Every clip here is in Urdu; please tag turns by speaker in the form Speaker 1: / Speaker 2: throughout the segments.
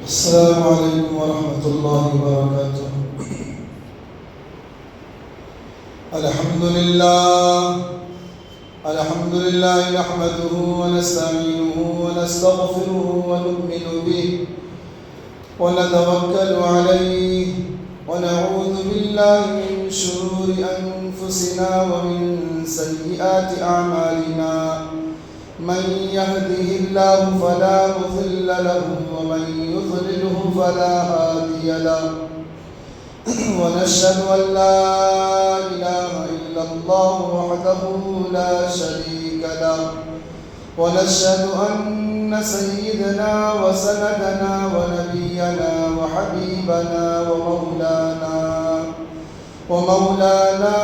Speaker 1: السلام عليكم ورحمة الله وبركاته. الحمد لله نحمده ونستعينه ونستغفره ونؤمن به ونتوكل عليه ونعوذ بالله من شرور أنفسنا ومن سيئات أعمالنا. من يهده الله فلا مضل له ومن يضلله فلا هادي له. ونشهد أن لا إله إلا الله وحده لا شريك له. ونشهد أن سيدنا وسندنا ونبينا وحبيبنا ومولانا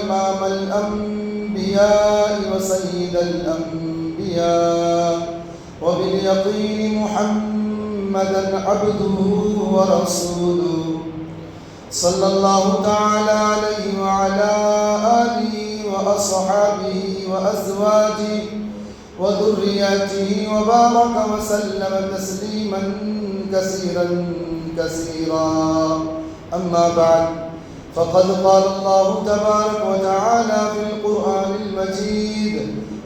Speaker 1: إمام الأنبياء وسيد الأنبياء وباليقين محمدا عبده ورسوله صلى الله تعالى عليه وعلى آله وأصحابه وأزواجه وذرياته وبارك وسلم تسليما كثيرا أما بعد، فقد قال الله تبارك وتعالى في القرآن المجيد: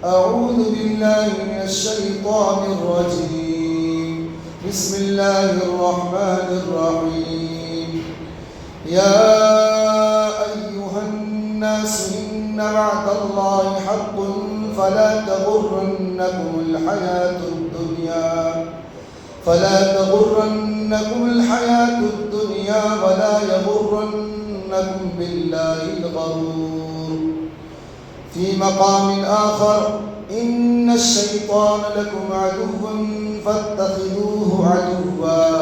Speaker 1: أعوذ بالله من الشيطان الرجيم، بسم الله الرحمن الرحيم. يا أيها الناس إن وعد الله حق فلا تغرنكم الحياة الدنيا ولا يغرنكم بالله الغرور. في مقام آخر: إن الشيطان لكم عدو فاتخذوه عدوا.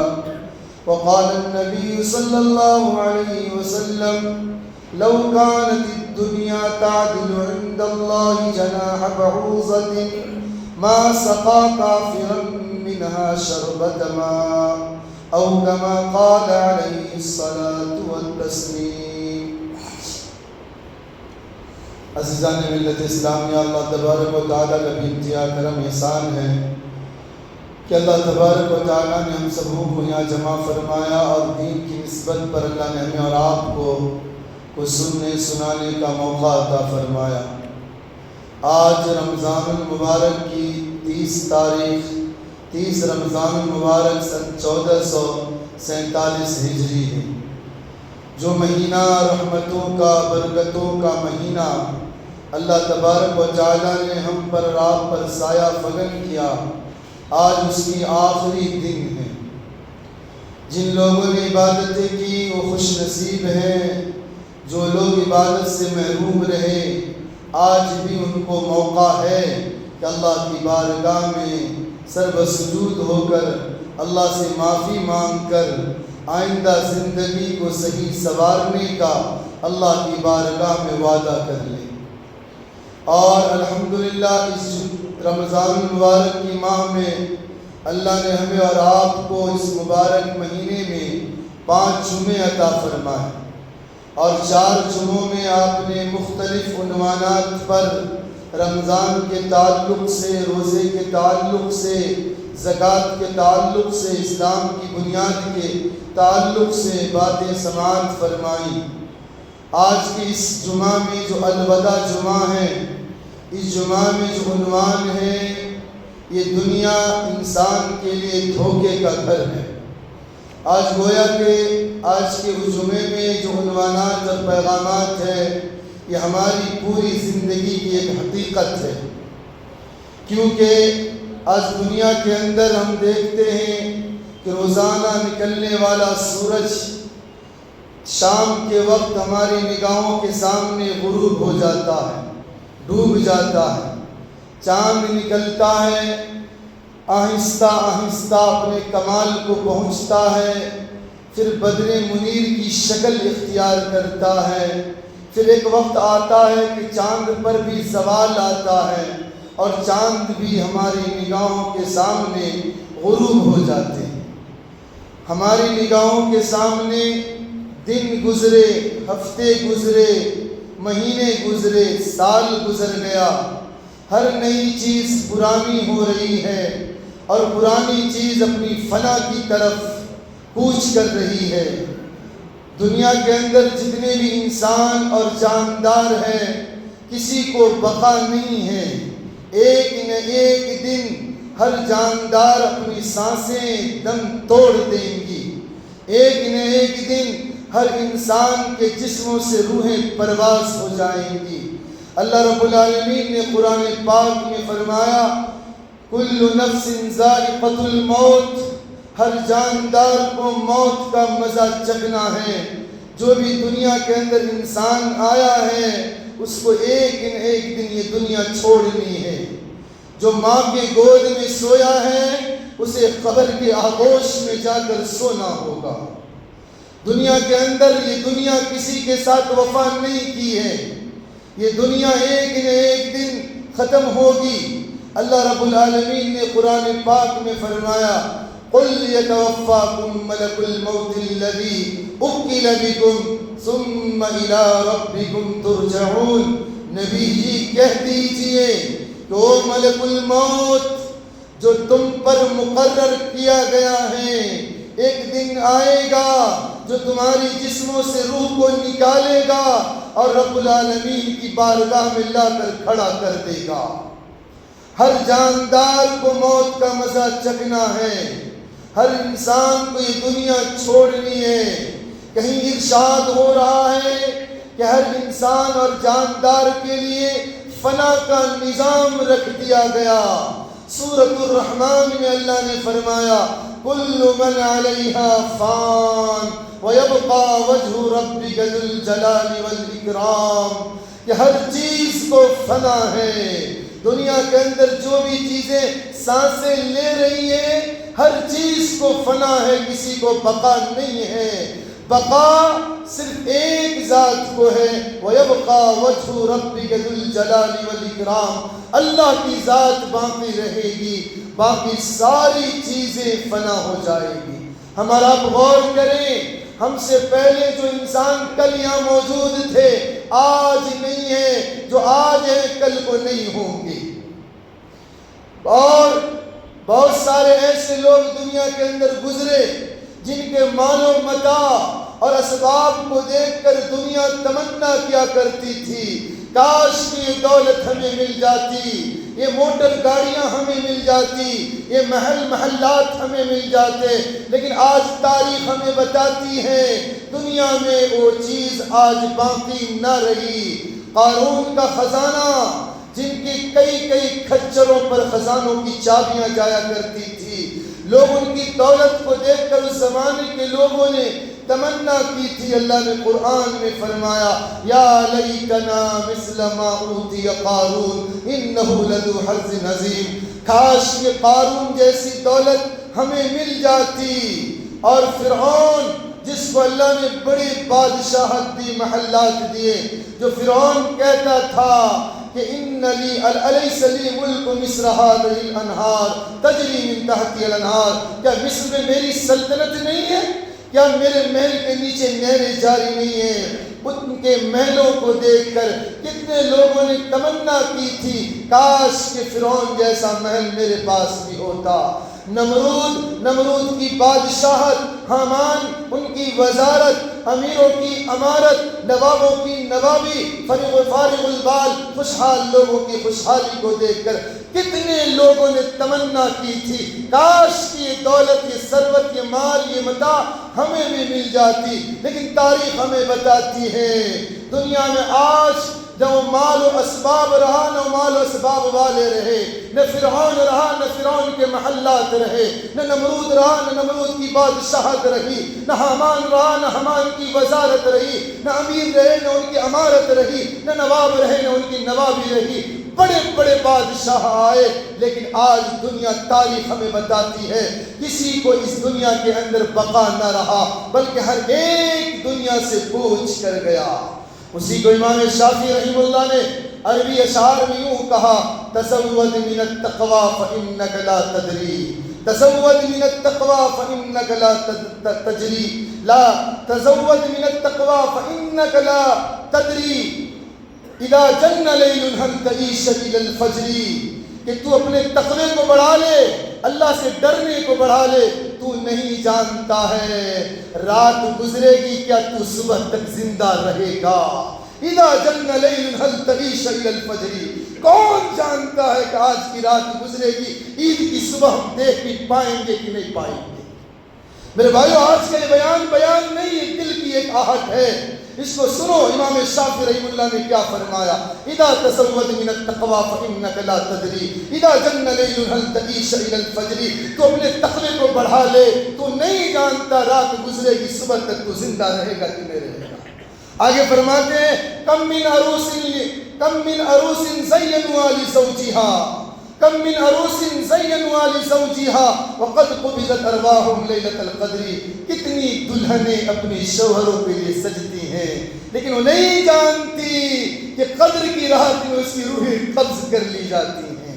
Speaker 1: وقال النبي صلى الله عليه وسلم: لو كانت الدنيا تعدل عند الله جناح بعوضة ما سقى كافرا منها شربة ماء، أو كما قال عليه الصلاة والتسليم. عزیزان ملت اسلامیہ، اللہ تبارک و تعالیٰ کا بھی انتہا کرم احسان ہے کہ اللہ تبارک و تعالیٰ نے ہم سبوں کو یہاں جمع فرمایا اور دین کی نسبت پر اللہ نے ہمیں اور آپ کو سننے سنانے کا موقع عطا فرمایا. آج رمضان المبارک کی 30 رمضان المبارک سن 1447 ہجری ہے، جو مہینہ رحمتوں کا، برکتوں کا مہینہ اللہ تبارک و تعالیٰ نے ہم پر اور آپ پر سایہ فگن کیا. آج اس کی آخری دن ہے. جن لوگوں نے عبادتیں کی وہ خوش نصیب ہیں. جو لوگ عبادت سے محروم رہے، آج بھی ان کو موقع ہے کہ اللہ کی بارگاہ میں سر بسجود ہو کر اللہ سے معافی مانگ کر آئندہ زندگی کو صحیح سنوارنے کا اللہ کی بارگاہ میں وعدہ کر لیں. اور الحمدللہ اس رمضان المبارک کی ماہ میں اللہ نے ہمیں اور آپ کو اس مبارک مہینے میں 5 جمعے عطا فرمائے، اور 4 جمعوں میں آپ نے مختلف عنوانات پر رمضان کے تعلق سے، روزے کے تعلق سے، زکوٰۃ کے تعلق سے، اسلام کی بنیاد کے تعلق سے باتیں سماعت فرمائیں. آج کے اس جمعہ میں جو الوداع جمعہ ہے، اس جمعہ میں جو عنوان ہے، یہ دنیا انسان کے لیے دھوکے کا گھر ہے. آج گویا کہ آج کے اس جمعے میں جو عنوانات اور پیغامات ہیں، یہ ہماری پوری زندگی کی ایک حقیقت ہے. کیونکہ آج دنیا کے اندر ہم دیکھتے ہیں کہ روزانہ نکلنے والا سورج شام کے وقت ہماری نگاہوں کے سامنے غروب ہو جاتا ہے، ڈوب جاتا ہے. چاند نکلتا ہے، آہستہ آہستہ اپنے کمال کو پہنچتا ہے، پھر بدر منیر کی شکل اختیار کرتا ہے. پھر ایک وقت آتا ہے کہ چاند پر بھی زوال آتا ہے اور چاند بھی ہماری نگاہوں کے سامنے غروب ہو جاتے ہیں. ہماری نگاہوں کے سامنے دن گزرے، ہفتے گزرے، مہینے گزرے، سال گزر گیا، ہر نئی چیز پرانی ہو رہی ہے اور پرانی چیز اپنی فنا کی طرف کوچ کر رہی ہے۔ دنیا کے اندر جتنے بھی انسان اور جاندار ہیں کسی کو بقا نہیں ہے۔ ایک نہ ایک دن ہر جاندار اپنی سانسیں دم توڑ دیں گی۔ ایک نہ ایک دن ہر انسان کے جسموں سے روحیں پرواز ہو جائیں گی۔ اللہ رب العالمین نے قرآن پاک میں فرمایا کل نفس ذائقۃ الموت، ہر جاندار کو موت کا مزہ چکھنا ہے۔ جو بھی دنیا کے اندر انسان آیا ہے اس کو ایک نہ ایک دن یہ دنیا چھوڑنی ہے۔ جو ماں کے گود میں سویا ہے اسے قبر کے آغوش میں جا کر سونا ہوگا۔ دنیا کے اندر یہ دنیا کسی کے ساتھ وفا نہیں کی ہے، یہ دنیا ایک نہ ایک دن ختم ہوگی۔ اللہ رب العالمین نے قرآن پاک میں فرمایا قُلْ يَتَوَفَّاكُمْ مَلَكُ الْمَوْتِ الَّذِي وُكِّلَ بِكُمْ ثُمَّ إِلَىٰ رَبِّكُمْ تُرْجَعُونَ۔ نبی جی کہہ دیجئے کہ وہ ملک الموت جو تم پر مقرر کیا گیا ہے ایک دن آئے گا جو تمہاری جسموں سے روح کو نکالے گا اور رب العالمین کی بارگاہ میں لا کر کھڑا کر دے گا۔ ہر جاندار کو موت کا مزہ چکھنا ہے، ہر انسان کو یہ دنیا چھوڑنی ہے۔ کہیں ارشاد ہو رہا ہے کہ ہر انسان اور جاندار کے لیے فنا کا نظام رکھ دیا گیا۔ سورۃ الرحمن میں اللہ نے فرمایا کل من علیہا فان ویبقى وجہ ربک ذو الجلال والاکرام، کہ ہر چیز کو فنا ہے۔ دنیا کے اندر جو بھی چیزیں سانسیں لے رہی ہیں ہر چیز کو فنا ہے، کسی کو بقا نہیں ہے۔ بقا صرف ایک ذات کو ہے وَيَبْقَى وَجْهُ رَبِّكَ ذُو الْجَلَالِ وَالْإِكْرَامِ، اللہ کی ذات باقی رہے گی، باقی ساری چیزیں فنا ہو جائے گی۔ ہمارا آپ غور کریں، ہم سے پہلے جو انسان کل یہاں موجود تھے آج نہیں ہے، جو آج ہے کل کو نہیں ہوں گے، اور بہت سارے ایسے لوگ دنیا کے اندر گزرے جن کے مال و متاع اور اسباب کو دیکھ کر دنیا تمنا کیا کرتی تھی کاش کہ یہ دولت ہمیں مل جاتی، یہ موٹر گاڑیاں ہمیں مل جاتی، یہ محل محلات ہمیں مل جاتے، لیکن آج تاریخ ہمیں بتاتی ہے دنیا میں وہ چیز آج باقی نہ رہی۔ قارون کا خزانہ جن کی کئی کھچروں پر خزانوں کی چابیاں جایا کرتی تھی، لوگ ان کی دولت کو دیکھ کر اس زمانے کے لوگوں نے تمنا کی تھی۔ اللہ نے قرآن میں فرمایا یا لیتنا مثل ما اوتی قارون انہ لذو حظ عظیم، کاش یہ قارون جیسی دولت ہمیں مل جاتی۔ اور فرعون جس کو اللہ نے بڑی بادشاہت دی، محلات دیے، جو فرعون کہتا تھا کہ ان لی الیس لی ملک مصر هذه الانہار تجری من تحتی الانہار، کیا مصر میں میری سلطنت نہیں ہے؟ کیا میرے محل کے نیچے نہریں جاری نہیں ہیں؟ ان کے محلوں کو دیکھ کر کتنے لوگوں نے تمنا کی تھی کاش کہ فرعون جیسا محل میرے پاس بھی ہوتا۔ نمرود کی بادشاہت، حامان ان کی وزارت، امیروں کی امارت، نوابوں کی نوابی، فارغ البال خوشحال لوگوں کی خوشحالی کو دیکھ کر کتنے لوگوں نے تمنا کی تھی کاش کہ یہ دولت، یہ ثروت، یہ مال، یہ متاع ہمیں بھی مل جاتی۔ لیکن تاریخ ہمیں بتاتی ہے دنیا میں آج نہ وہ مال و اسباب رہا، نہ مال و اسباب والے رہے، نہ فرعون رہا، نہ فرعون کے محلات رہے، نہ نمرود رہا، نہ نمرود کی بادشاہت رہی، نہ حامان رہا، نہ حامان کی وزارت رہی، نہ امیر رہے، نہ ان کی امارت رہی، نہ نواب رہے، نہ ان کی نوابی رہی۔ بڑے بڑے بادشاہ آئے، لیکن آج دنیا تاریخ ہمیں بتاتی ہے کسی کو اس دنیا کے اندر بقا نہ رہا، بلکہ ہر ایک دنیا سے کوچ کر گیا۔ اسی کو امام شافعی رحمہ اللہ نے عربی اشعار میں یوں کہا تزود من التقوی فإنک لا تدری، تزود من التقوی فإنک لا تجری، لا تزود من التقوی فإنک لا تدری اذا جن لیل هل تعیش الى الفجر، کہ تو اپنے تقوی کو بڑھا لے، اللہ سے ڈرنے کو بڑھا لے، تو تو نہیں جانتا ہے رات گزرے گی کیا تو صبح تک زندہ رہے گا. اذا جن لیل هل تعیش الى الفجر. کون جانتا ہے کہ آج کی رات گزرے گی عید کی صبح ہم دیکھ بھی پائیں گے کہ نہیں پائیں گے. میرے بھائیو آج کا یہ بیان نہیں ہے، دل کی ایک آہٹ ہے. اس کو سنو امام شافعی رحمہ اللہ نے کیا فرمایا. اذا تزود من التقوى فانك لا تدري اذا جن لیل هل تعیش الى الفجر. تو اپنے تقوی کو بڑھا لے، تو نہیں جانتا رات گزرے گی صبح تک تو زندہ رہے گا کہ نہیں رہے گا. آگے فرماتے ہیں کم من عروس زینوا لزوجها کم من عروس زینوا لزوجها وقد قبضت ارواحهم لیلۃ القدر. کتنی دلہنیں اپنی شوہروں کے لیے سجتی ہیں لیکن وہ نہیں جانتی کہ قدر کی رات میں اس کی روحیں قبض کر لی جاتی ہیں.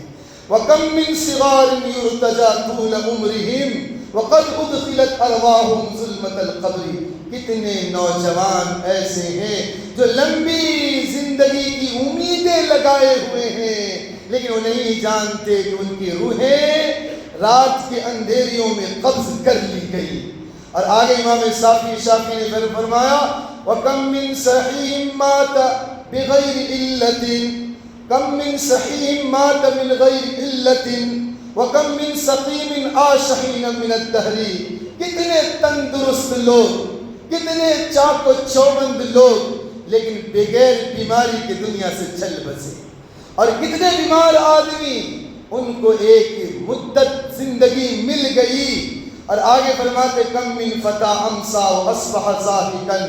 Speaker 1: وکم من صغار یرتجى طول عمرهم وقد ادخلت ارواحهم ظلمۃ القبر. کتنے نوجوان ایسے ہیں جو لمبی زندگی کی امیدیں لگائے ہوئے ہیں لیکن وہ نہیں جانتے کہ ان کی روحیں رات کے اندھیریوں میں قبض کر لی گئی. اور آگے امام شافعی نے فرمایا وَكَم مِّن صَحِيحٍ مَاتَ بِغَيْرِ عِلَّةٍ كَم مِّن صَحِيحٍ مَاتَ مِنْ غَيْرِ عِلَّةٍ وَكَم مِّن سَقِيمٍ عَاشَ حِينًا مِّنَ الدَّهْرِ. کتنے تندرست لوگ، کتنے چاق و چوبند لوگ لیکن بغیر بیماری کی دنیا سے چل بسے. اور کتنے بیمار آدمی ان کو ایک مدت زندگی مل گئی. اور آگے فرماتے کم من فتى امسى واصبح زاهقا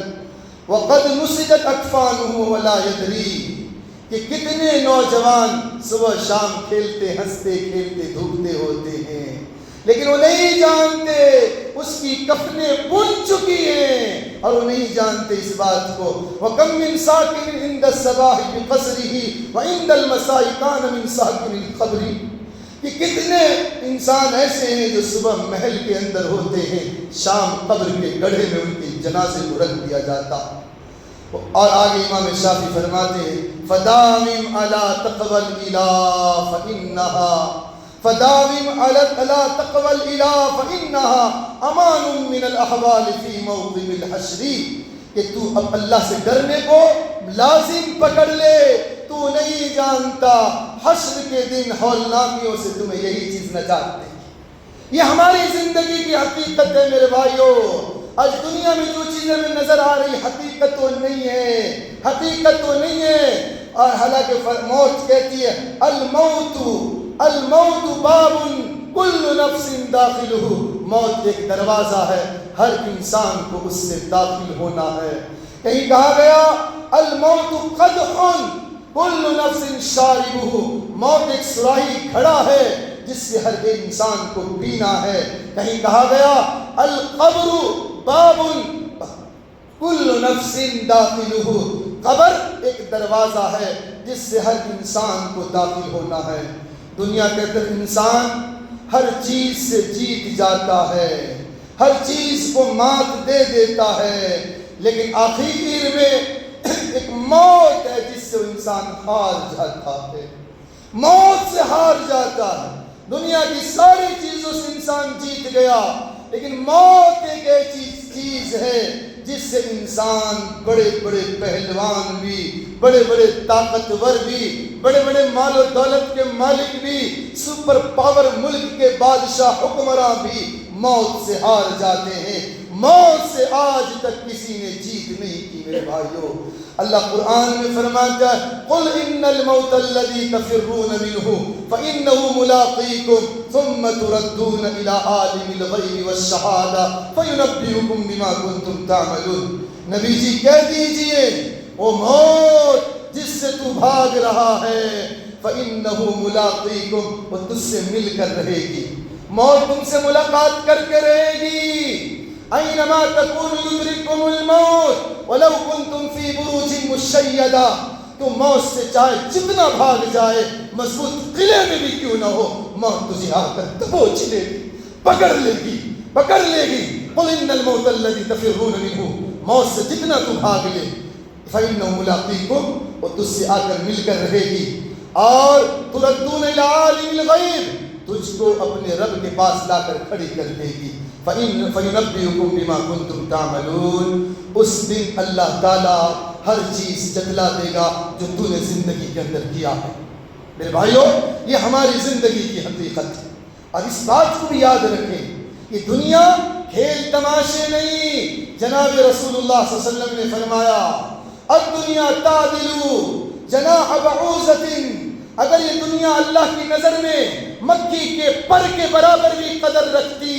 Speaker 1: وقد نسجت اکفانه ولا يدري. کہ کتنے نوجوان صبح شام کھیلتے ہنستے کھیلتے دھوپتے ہوتے ہیں لیکن وہ نہیں جانتے اس کی کفنیں بن چکی ہیں اور وہ نہیں جانتے اس بات کو. وَكَم مِّن سَاكِنٍ عِندَ الصَّبَاحِ بِقَصْرِهِ وَعِندَ الْمَسَاءِ كَانَ مِن سَاكِنِ الْقَبْرِ. کہ کتنے انسان ایسے ہیں جو صبح محل کے اندر ہوتے ہیں، شام قبر کے گڑھے میں ان کے جنازے کو رکھ دیا جاتا. اور آگے امام شافعی فرماتے ہیں فَدَاوِمْ عَلَىٰ تَقْوَى الْإِلَٰهِ فَإِنَّهَا فداوم على تقوى الإله فإنها أمان من الأحوال في موطن الحشر. کہ تو اب اللہ سے ڈرنے کو لازم پکڑ لے. تو نہیں جانتا حشر کے دن ہولناکیوں سے تمہیں یہی چیز نجات دے. یہ ہماری زندگی کی حقیقت ہے میرے بھائیو. آج دنیا میں جو چیزیں میں نظر آ رہی حقیقت تو نہیں ہے، حقیقت تو نہیں ہے. اور حالانکہ موت کہتی ہے الموت باب کل نفس داخلہ. موت ایک دروازہ ہے، ہر انسان کو اس سے داخل ہونا ہے. کہیں کہا گیا الموت قدح کل نفس شاربہ. موت ایک سراہی گھڑا ہے جس سے ہر ایک انسان کو پینا ہے. کہیں کہا گیا القبر باب کل نفس داخلہ. قبر ایک دروازہ ہے جس سے ہر انسان کو داخل ہونا ہے. دنیا کے اندر انسان ہر چیز سے جیت جاتا ہے، ہر چیز کو مات دے دیتا ہے، لیکن آخر میں ایک موت ہے جس سے انسان ہار جاتا ہے. موت سے ہار جاتا ہے. دنیا کی ساری چیزوں سے انسان جیت گیا لیکن موت ایک ایسی چیز ہے جس سے انسان بڑے بڑے پہلوان بھی، بڑے بڑے طاقتور بھی، بڑے بڑے مال و دولت کے مالک بھی، سپر پاور ملک کے بادشاہ حکمراں بھی موت سے ہار جاتے ہیں. موت سے آج تک کسی نے جیت نہیں کی میرے بھائیو. اللہ قرآن میں فرماتا ہے قل ان الموت الذي تفرون منه فانه ملاقيكم ثم تردون الى عالم الغيب والشهاده فينبئكم بما كنتم تعملون. نبی جی کہہ دیجئے وہ موت جس سے تو بھاگ رہا ہے فانه ملاقيكم، وہ تجھ سے مل کر رہے گی. موت تم سے ملاقات کر کے رہے گی. اینما تکون یدرککم الموت ولو کنتم فی بروج مشیدہ. تو موت سے چاہے جتنا بھاگ جائے، مضبوط قلعے میں بھی کیوں نہ ہو، موت تجھے آ کر دبوچ لے گی، پکڑ لے گی، پکڑ لے گی. قل ان الموت الذی تفرون منہ، موت سے جتنا تو بھاگ لے فإنہ ملاقیکم، وہ تجھ سے آ کر مل کر رہے گی. اور تردون الی عالم الغیب، تجھ کو اپنے رب کے پاس لا کر کھڑی کر دے گی۔ فَيُنَبِّئُكُم بِمَا كُنتُمْ تَعْمَلُونَ، اس دن اللہ تعالیٰ ہر چیز جتلا دے گا جو تو نے زندگی کے اندر کیا ہے۔ میرے بھائیو، یہ ہماری زندگی کی حقیقت ہے، اور اس بات کو بھی یاد رکھیں، یہ دنیا کھیل تماشے نہیں۔ جناب رسول اللہ صلی اللہ علیہ وسلم نے فرمایا الدنیا تعدل جناح بعوضۃ، اگر یہ دنیا اللہ کی نظر میں مکھی کے پر کے برابر بھی قدر رکھتی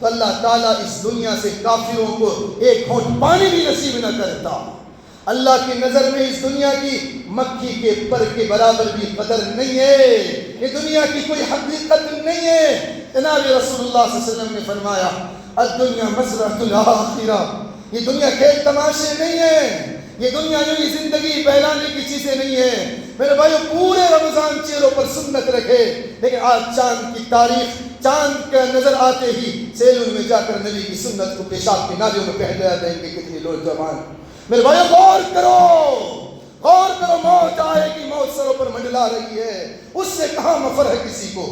Speaker 1: تو اللہ تعالیٰ اس دنیا سے کافروں کو ایک گھونٹ پانی بھی نصیب نہ کرتا۔ اللہ کی نظر میں اس دنیا کی مکھی کے پر کے برابر بھی قدر نہیں ہے، یہ دنیا کی کوئی حقیقت نہیں ہے۔ جناب رسول اللہ صلی اللہ علیہ وسلم نے فرمایا الدنیا مزرعۃ الآخرہ، یہ دنیا کھیل تماشے نہیں ہے، یہ دنیا یوں زندگی بہلانے کی چیزیں نہیں ہے۔ میرے بھائیو، پورے رمضان چہروں پر سنت رکھے، لیکن آج چاند کی تاریخ، چاند کا نظر آتے ہی سیلون میں جا کر نبی کی سنت کو پیشاب کی نالیوں میں بہہ دیں گے کتنے لوگ جوان۔ میرے بھائیو، غور کرو، غور کرو، موت آئے گی، موت سروں پر منڈلا رہی ہے، اس سے کہاں مفر ہے کسی کو؟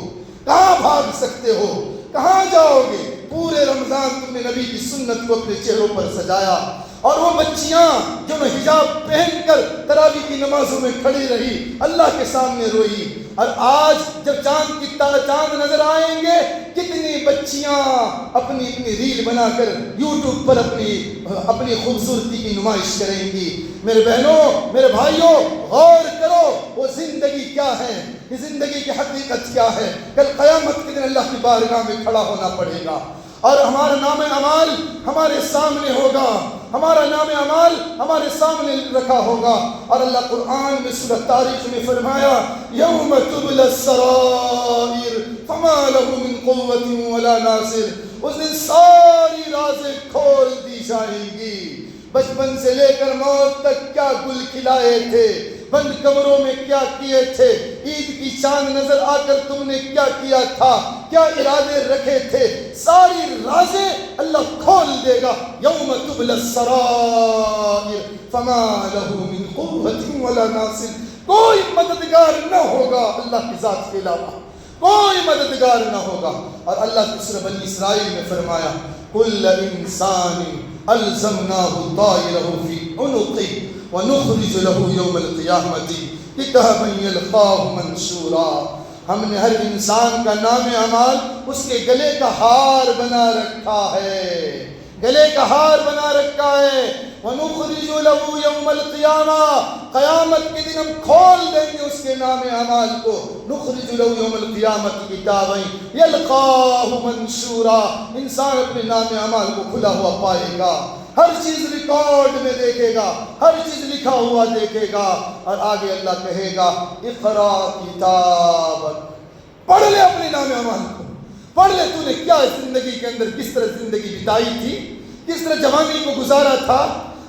Speaker 1: کہاں بھاگ سکتے ہو؟ کہاں جاؤ گے؟ پورے رمضان تم نے نبی کی سنت کو اپنے چہروں پر سجایا، اور وہ بچیاں جو حجاب پہن کر تراویح کی نمازوں میں کھڑی رہی، اللہ کے سامنے روئی۔ اور آج جب چاند نظر آئیں گے، کتنی بچیاں اپنی ریل بنا کر یوٹیوب پر اپنی خوبصورتی کی نمائش کریں گی۔ میرے بہنوں، میرے بھائیوں، غور کرو، وہ زندگی کیا ہے، یہ زندگی کی حقیقت کیا ہے۔ کل قیامت کے دن اللہ کی بارگاہ میں کھڑا ہونا پڑے گا، اور ہمارا نام اعمال ہمارے سامنے ہوگا، ہمارا نام اعمال ہمارے سامنے رکھا ہوگا۔ اور اللہ قرآن میں سورۃ تاریخ میں فرمایا یوم تبلی السرائر فما له من قوة ولا ناصر، اس دن ساری رازیں کھول دی جائیں گی۔ بچپن سے لے کر موت تک کیا گل کھلائے تھے، بند کمروں میں کیا کیے تھے، عید کی چاند نظر آ کر تم نے کیا کیا تھا، کیا ارادے رکھے تھے، ساری رازیں اللہ کھول دے گا۔ یوم تبلی السرائر فما له من قوة ولا ناصر، کوئی مددگار نہ ہوگا اللہ کی ذات کے علاوہ، کوئی مددگار نہ ہوگا۔ اور اللہ کی سورہ بنی اسرائیل میں فرمایا کل انسان الزمناه طائره في عنقه ونخرج له يوم القيامة كتابا يلقاه منشورا، ہم نے ہر انسان کا نام اعمال اس کے گلے کا ہار بنا رکھا ہے، گلے کا ہار بنا رکھا ہے۔ وَنُخْرِجُ لَهُ يَوْمَ الْقِيَامَةِ، قیامت کے دن ہم کھول دیں گے اس کے نام اعمال کو۔ نُخْرِجُ لَهُ يَوْمَ الْقِيَامَةِ كِتَابًا يَلْقَاهُ مَنشُورًا، انسان اپنے نام اعمال کو کھلا ہوا پائے گا، ہر چیز ریکارڈ میں دیکھے گا، ہر چیز لکھا ہوا دیکھے گا۔ اور آگے اللہ کہے گا اقرا کتابک، پڑھ لے اپنے نام اعمال کو، پڑھ لے تو نے کیا زندگی کے اندر کس طرح زندگی بتائی تھی، کس طرح جوانی کو گزارا تھا۔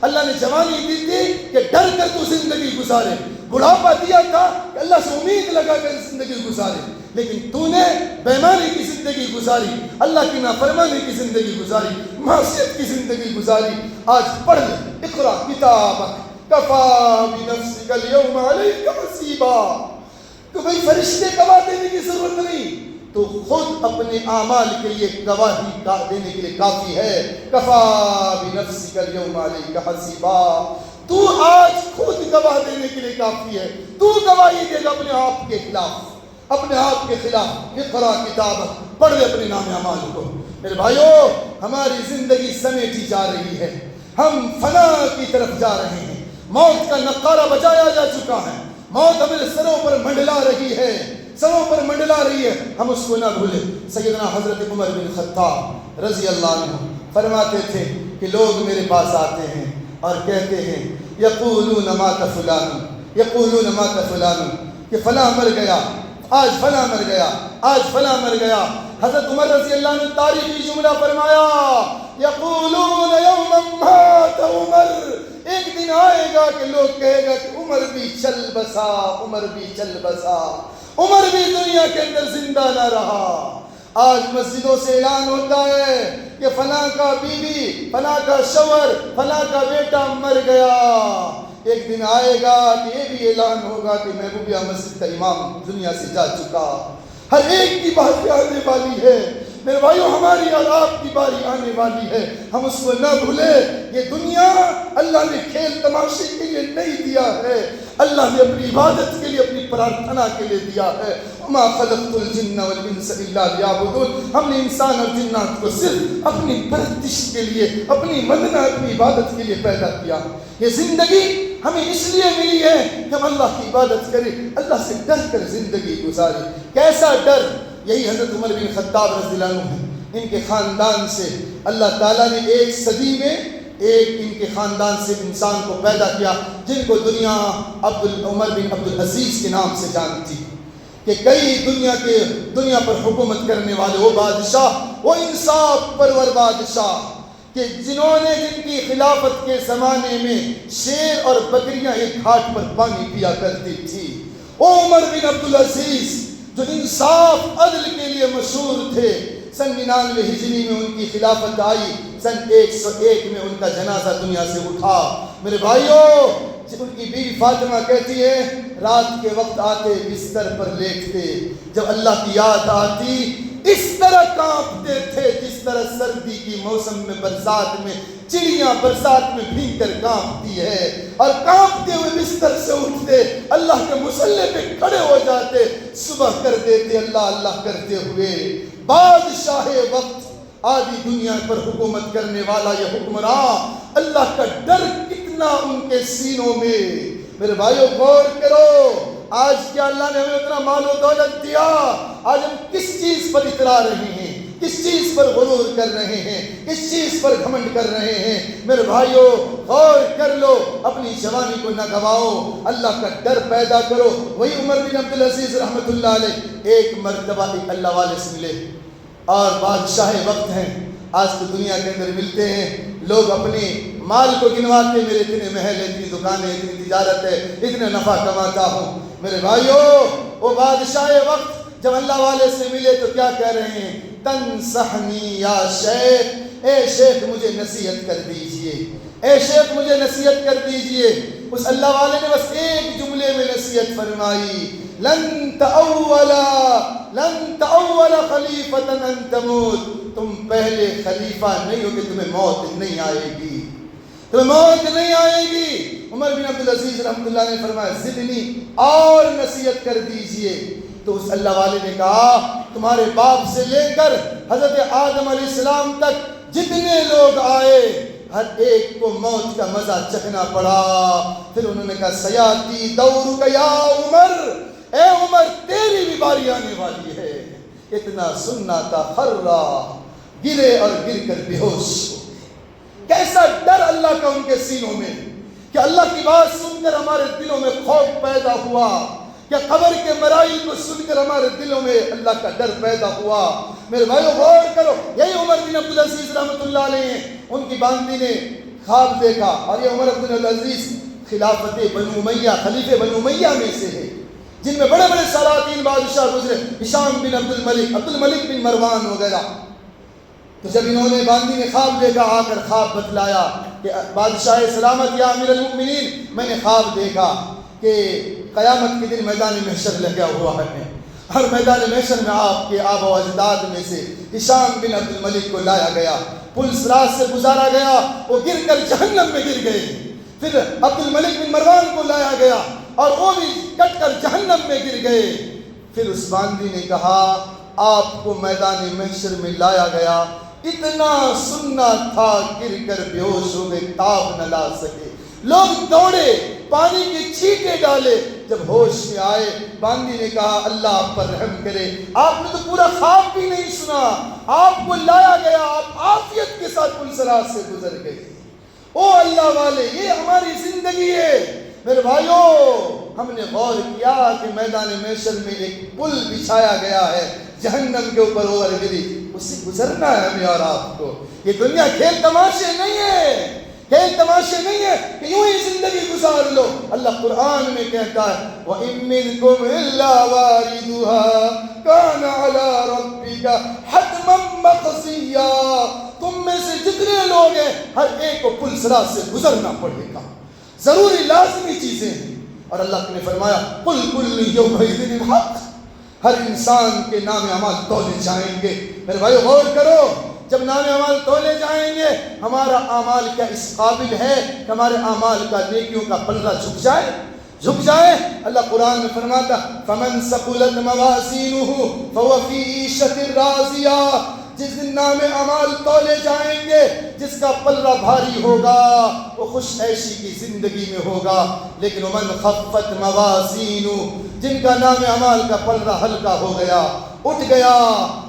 Speaker 1: اللہ نے جوانی دی تھی کہ ڈر کر تو زندگی گزارے، بڑھاپا دیا تھا کہ اللہ سے امید لگا کر زندگی گزارے، لیکن تو نے بے ایمانی کی زندگی گزاری، اللہ کی نافرمانی کی زندگی گزاری، معصیت کی زندگی گزاری۔ آج پڑھ لے اقرا کتابک کفا بنفسک اليوم علیک حسیبا، تو بھئی فرشتے گواہ دینے کی ضرورت نہیں، تو خود اپنے اعمال کے لیے گواہی دینے کے لیے کافی ہے۔ کفا بنفسک اليوم علیک حسیبا، تو آج خود گواہ دینے کے لیے کافی ہے، تو گواہی دے گا اپنے آپ کے خلاف، اپنے آپ کے خلاف۔ اقرا کتابک، پڑھ لے اپنے نام اعمال کو۔ میرے بھائیو، ہماری زندگی سمیٹی جا رہی ہے، ہم فنا کی طرف جا رہے ہیں، موت کا نقارہ بجایا جا چکا ہے، موت ہمارے سروں پر منڈلا رہی ہے، سروں پر منڈلا رہی ہے، ہم اس کو نہ بھولیں۔ سیدنا حضرت عمر بن خطاب رضی اللہ عنہ فرماتے تھے کہ لوگ میرے پاس آتے ہیں اور کہتے ہیں یقولون مات فلان، یقولون مات فلان، کہ فلاں مر گیا، آج فلاں مر گیا، آج فلاں مر گیا۔ حضرت عمر رضی اللہ عنہ تاریخی جملہ فرمایا یقولون یوما مات عمر، ایک دن آئے گا کہ لوگ کہے گا کہ عمر بھی چل بسا، عمر بھی چل بسا، عمر بھی دنیا کے اندر زندہ نہ رہا۔ آج مسجدوں سے اعلان ہوتا ہے کہ فلاں کا بیوی، فلاں کا شوہر، فلاں کا بیٹا مر گیا۔ ایک دن آئے گا کہ یہ بھی اعلان ہوگا کہ محبوبیہ مسجد کا امام دنیا سے جا چکا۔ ہر ایک کی باری آنے والی ہے میرے بھائیو، ہماری اور آپ کی باری آنے والی ہے، ہم اس کو نہ بھولیں۔ یہ دنیا اللہ نے کھیل تماشے کے لیے نہیں دیا ہے، اللہ نے اپنی عبادت کے لیے، اپنی پرارتھنا کے لیے دیا ہے۔ وما خلقت الجن والانس الا لیعبدون، ہم نے انسان اور جنات کو صرف اپنی پرستش کے لیے، اپنی وندنا، اپنی عبادت کے لیے پیدا کیا۔ یہ زندگی ہمیں اس لیے ملی ہے کہ ہم اللہ کی عبادت کریں، اللہ سے ڈر کر زندگی گزاریں۔ کیسا ڈر؟ یہی حضرت عمر بن خطاب رضی اللہ عنہ ہیں، ان کے خاندان سے اللہ تعالیٰ نے ایک صدی میں ایک ان کے خاندان سے انسان کو پیدا کیا جن کو دنیا عمر بن عبد العزیز کے نام سے جانتی، کہ کئی دنیا پر حکومت کرنے والے وہ بادشاہ، وہ انصاف پرور بادشاہ کہ جن کی خلافت کے زمانے میں شیر اور بکریاں ایک گھاٹ پر پانی پیا کرتی تھی، وہ عمر بن عبد العزیز جو انصاف عدل کے لیے مشہور تھے۔ سن 99 ہجری میں ان کی خلافت آئی، سن 101 میں ان کا جنازہ دنیا سے اٹھا۔ میرے بھائیوں، ان کی بیوی فاطمہ کہتی ہے رات کے وقت آتے بستر پر لیٹتے، جب اللہ کی یاد آتی اس طرح کانپتے تھے جس طرح سردی کی موسم میں برسات میں چڑیاں برسات میں بھیگ کر کانپتی ہے، اور کانپتے ہوئے بستر سے اٹھتے، اللہ کے مصلی پہ کھڑے ہو جاتے، صبح کر دیتے اللہ اللہ کرتے ہوئے۔ بادشاہ وقت، آدھی دنیا پر حکومت کرنے والا یہ حکمراں، اللہ کا ڈر کتنا ان کے سینوں میں۔ میرے بھائیو غور کرو، آج کیا اللہ نے ہمیں اتنا مال و دولت دیا، آج ہم کس چیز پر اترا رہے ہیں، کس چیز پر غرور کر رہے ہیں، کس چیز پر گھمنڈ کر رہے ہیں؟ میرے بھائیو غور کر لو، اپنی جوانی کو نہ گواؤ، اللہ کا ڈر پیدا کرو۔ وہی عمر بن عبد العزیز رحمۃ اللہ علیہ ایک مرتبہ ایک اللہ والے سے ملے، اور بادشاہ وقت ہیں، آج تو دنیا کے اندر ملتے ہیں لوگ اپنے مال کو گنواتے، میرے اتنے محل ہیں، اتنی دکانیں، اتنی تجارت ہے، اتنے نفع کماتا ہوں۔ میرے بھائیو وہ بادشاہ وقت جب اللہ والے سے ملے تو کیا کہہ رہے ہیں؟ تنصحنی یا شیخ، اے شیخ مجھے نصیحت کر دیجئے، اے شیخ مجھے نصیحت کر دیجئے۔ اس اللہ والے نے بس ایک جملے میں نصیحت فرمائی، لن تأول خلیفۃ ان تموت، تم پہلے خلیفہ نہیں ہو کہ تمہیں موت نہیں آئے گی، تمہیں موت نہیں آئے گی۔ عمر بن عبد العزیز رحمۃ اللہ نے فرمایا زدنی، اور نصیحت کر دیجئے۔ تو اس اللہ والے نے کہا تمہارے باپ سے لے کر حضرت آدم علیہ السلام تک جتنے لوگ آئے ہر ایک کو موت کا مزہ چکھنا پڑا۔ پھر انہوں نے کہا سیاتی دورک یا عمر، اے عمر تیری بھی باری آنے والی ہے۔ اتنا سننا تھا، خرا، گرے اور گر کر بے ہوش ہو۔ کیسا ڈر اللہ کا ان کے سینوں میں، کہ اللہ کی بات سن کر ہمارے دلوں میں خوف پیدا ہوا، کہ قبر کے مرائل کو سن کر ہمارے دلوں میں اللہ کا ڈر پیدا ہوا۔ میرے بھائیو غور کرو، یہی عمر بن عبد العزیز رحمۃ اللہ علیہ، ان کی باندی نے خواب دیکھا، اور یہ عمر بن العزیز خلافت بنو امیہ، خلیفہ بنو امیہ میں سے ہے، جن میں بڑے بڑے سلاطین بادشاہ گزرے، ہشام بن عبد الملک بن مروان وغیرہ۔ تو جب انہوں نے باندی نے خواب دیکھا، آ کر خواب بتلایا کہ بادشاہ سلامت یا امیر المؤمنین، میں نے خواب دیکھا کہ قیامت کے دن میدان محشر لگا ہوا ہے، ہر میدان محشر میں آپ کے آبا و اجداد میں سے ہشام بن عبد الملک کو لایا گیا، پل صراط سے گزارا گیا، وہ گر کر جہنم میں گر گئے۔ پھر عبد الملک بن مروان کو لایا گیا اور وہ بھی کٹ کر جہنم میں گر گئے۔ پھر اس باندی نے کہا آپ کو میدان محشر میں لایا گیا، اتنا سننا تھا، گر کر بے ہوش ہو گئے، تاب نہ لا سکے، لوگ دوڑے، پانی کی چھینٹیں ڈالے، جب ہوش میں آئے باندی نے کہا اللہ آپ پر رحم کرے، آپ نے تو پورا خواب بھی نہیں سنا، آپ کو لایا گیا، آپ عافیت کے ساتھ پل صراط سے گزر گئے۔ او اللہ والے، یہ ہماری زندگی ہے۔ میرے بھائیو ہم نے غور کیا کہ میدان محشر میں ایک پل بچھایا گیا ہے، جہنم کے اوپر اوور گری، اس سے گزرنا ہے ہمیں اور آپ کو۔ یہ دنیا کھیل تماشے نہیں ہے، کھیل تماشے نہیں ہے کہ یوں ہی زندگی گزار لو۔ اللہ قرآن میں کہتا ہے وَإِن مِّنكُمْ إِلَّا وَارِدُهَا كَانَ عَلَىٰ رَبِّكَ حَتْمًا مَّقْضِيًّا، تم میں سے جتنے لوگ ہیں ہر ایک کو پل صراط سے گزرنا پڑے گا، ضروری لازمی چیزیں ہیں۔ اور اللہ نے فرمایا قُلْ كُلٌّ يَوْمَئِذٍ الْحَقُّ، ہر انسان کے نام اعمال تولے جائیں گے۔ میرے بھائی غور کرو، جب نام اعمال تولے جائیں گے، ہمارا اعمال کیا اس قابل ہے کہ ہمارے اعمال کا، نیکیوں کا پلہ جھک جائے؟ اللہ قرآن میں فرماتا فَمَنْ ثَقُلَتْ مَوَازِينُهُ فَهُوَ فِي عِيشَةٍ رَاضِيَةٍ، جس دن نام اعمال تولے جائیں گے، جس کا پلہ بھاری ہوگا وہ خوش عیشی کی زندگی میں ہوگا۔ لیکن وَمَنْ خَفَّتْ مَوَازِينُهُ، جن کا نام اعمال کا پلہ ہلکا ہو گیا، اٹھ گیا،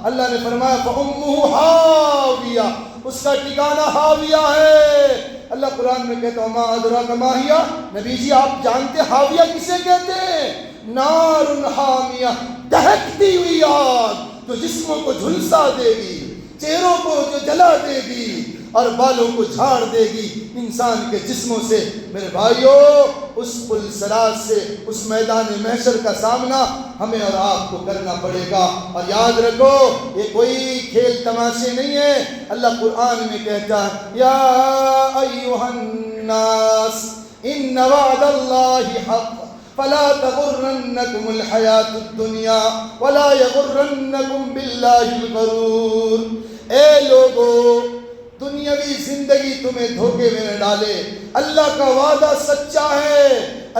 Speaker 1: اللہ نے فرمایا فَأُمُّهُ حَاوِيَةٌ، اس کا ٹھکانہ حاویہ ہے۔ اللہ قرآن میں کہتا ہوں مَا أَدْرَاكَ مَا هِيَ، نبی جی آپ جانتے حاویہ کسے کہتے ہیں؟ نار حامیہ، دہکتی ہوئی آگ جو جسموں کو جھلسا دے گی، چہروں کو جو جلا دے گی اور بالوں کو جھاڑ دے گی انسان کے جسموں سے۔ میرے بھائیوں، اس پل صراط سے، اس میدان محشر کا سامنا ہمیں اور آپ کو کرنا پڑے گا۔ اور یاد رکھو یہ کوئی کھیل تماشے نہیں ہے۔ اللہ قرآن میں کہتا ہے یا ایھا الناس ان وعد اللہ حق فلا تغرنکم الحیاۃ الدنیا ولا یغرنکم باللہ الغرور۔ اے لوگو، دنیاوی زندگی تمہیں دھوکے میں نہ ڈالے، اللہ کا وعدہ سچا ہے۔